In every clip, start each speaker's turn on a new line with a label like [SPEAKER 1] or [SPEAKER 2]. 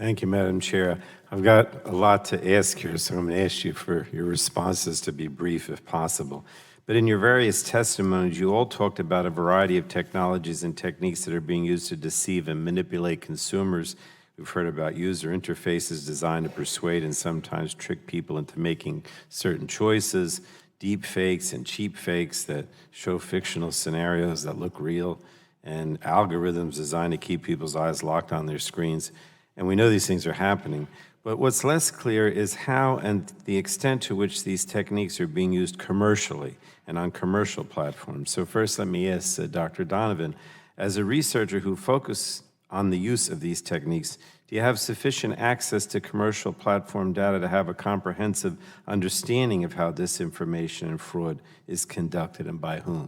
[SPEAKER 1] Thank you, Madam Chair. I've got a lot to ask here, so I'm going to ask you for your responses to be brief if possible. But in your various testimonies, you all talked about a variety of technologies and techniques that are being used to deceive and manipulate consumers. We've heard about user interfaces designed to persuade and sometimes trick people into making certain choices, deep fakes and cheap fakes that show fictional scenarios that look real, and algorithms designed to keep people's eyes locked on their screens. And we know these things are happening. But what's less clear is how and the extent to which these techniques are being used commercially and on commercial platforms. So first, let me ask Dr. Donovan, as a researcher who focuses on the use of these techniques, do you have sufficient access to commercial platform data to have a comprehensive understanding of how disinformation and fraud is conducted and by whom?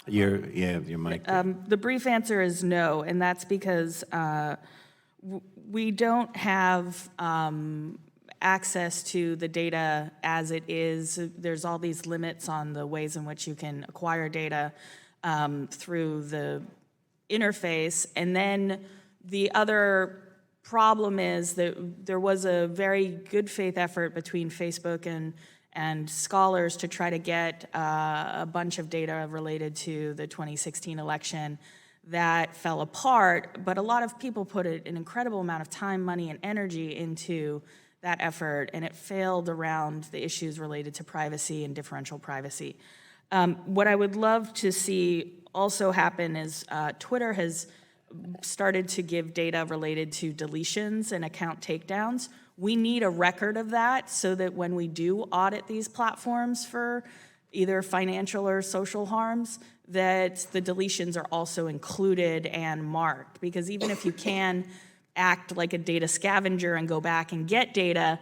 [SPEAKER 1] Your mic.
[SPEAKER 2] The brief answer is no, and that's because we don't have access to the data as it is. There's all these limits on the ways in which you can acquire data through the interface. And then the other problem is that there was a very good faith effort between Facebook and scholars to try to get a bunch of data related to the 2016 election that fell apart, but a lot of people put an incredible amount of time, money, and energy into that effort, and it failed around the issues related to privacy and differential privacy. What I would love to see also happen is Twitter has started to give data related to deletions and account takedowns. We need a record of that so that when we do audit these platforms for either financial or social harms, that the deletions are also included and marked. Because even if you can act like a data scavenger and go back and get data,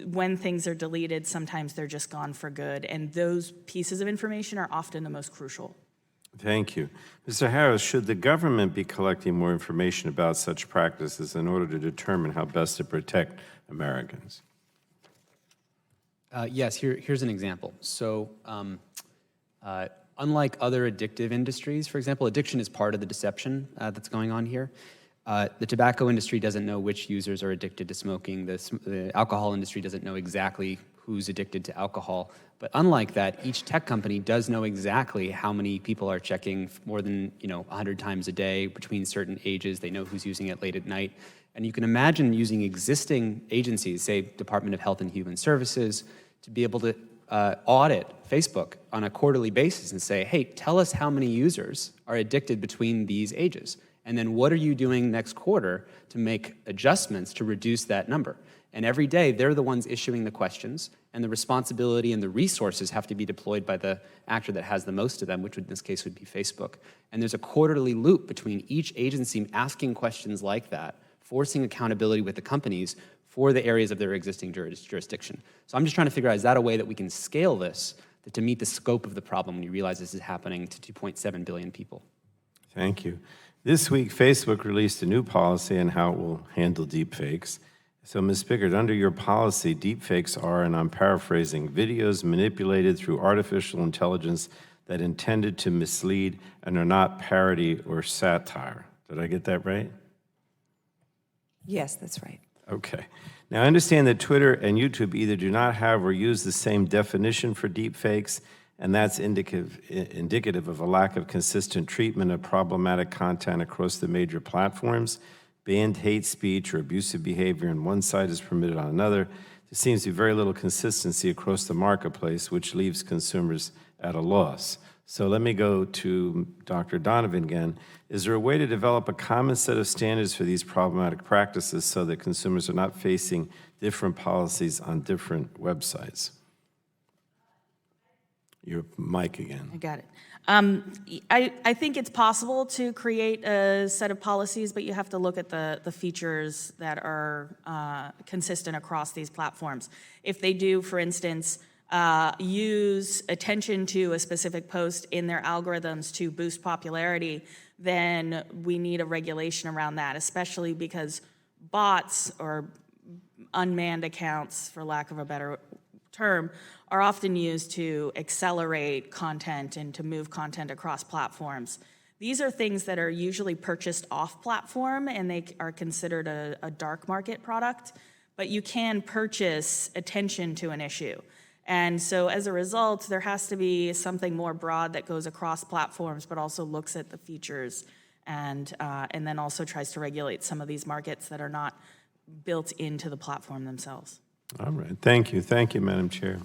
[SPEAKER 2] when things are deleted, sometimes they're just gone for good. And those pieces of information are often the most crucial.
[SPEAKER 1] Thank you. Mr. Harris, should the government be collecting more information about such practices in order to determine how best to protect Americans?
[SPEAKER 3] Yes, here's an example. So unlike other addictive industries, for example, addiction is part of the deception that's going on here. The tobacco industry doesn't know which users are addicted to smoking. The alcohol industry doesn't know exactly who's addicted to alcohol. But unlike that, each tech company does know exactly how many people are checking more than 100 times a day between certain ages. They know who's using it late at night. And you can imagine using existing agencies, say Department of Health and Human Services, to be able to audit Facebook on a quarterly basis and say, hey, tell us how many users are addicted between these ages. And then what are you doing next quarter to make adjustments to reduce that number? And every day, they're the ones issuing the questions, and the responsibility and the resources have to be deployed by the actor that has the most of them, which in this case would be Facebook. And there's a quarterly loop between each agency asking questions like that, forcing accountability with the companies for the areas of their existing jurisdiction. So I'm just trying to figure out, is that a way that we can scale this to meet the scope of the problem when you realize this is happening to 2.7 billion people?
[SPEAKER 1] Thank you. This week, Facebook released a new policy on how it will handle deepfakes. So, Ms. Pickard, under your policy, deepfakes are, and I'm paraphrasing, videos manipulated through artificial intelligence that intended to mislead and are not parody or satire. Did I get that right?
[SPEAKER 4] Yes, that's right.
[SPEAKER 1] Okay. Now, I understand that Twitter and YouTube either do not have or use the same definition for deepfakes, and that's indicative of a lack of consistent treatment of problematic content across the major platforms. Banned hate speech or abusive behavior on one side is permitted on another. There seems to be very little consistency across the marketplace, which leaves consumers at a loss. So let me go to Dr. Donovan again. Is there a way to develop a common set of standards for these problematic practices so that consumers are not facing different policies on different websites? Your mic again.
[SPEAKER 2] I got it. I think it's possible to create a set of policies, but you have to look at the features that are consistent across these platforms. If they do, for instance, use attention to a specific post in their algorithms to boost popularity, then we need a regulation around that, especially because bots or unmanned accounts, for lack of a better term, are often used to accelerate content and to move content across platforms. These are things that are usually purchased off-platform, and they are considered a dark market product, but you can purchase attention to an issue. And so as a result, there has to be something more broad that goes across platforms, but also looks at the features and then also tries to regulate some of these markets that are not built into the platform themselves.
[SPEAKER 1] All right. Thank you. Thank you, Madam Chair.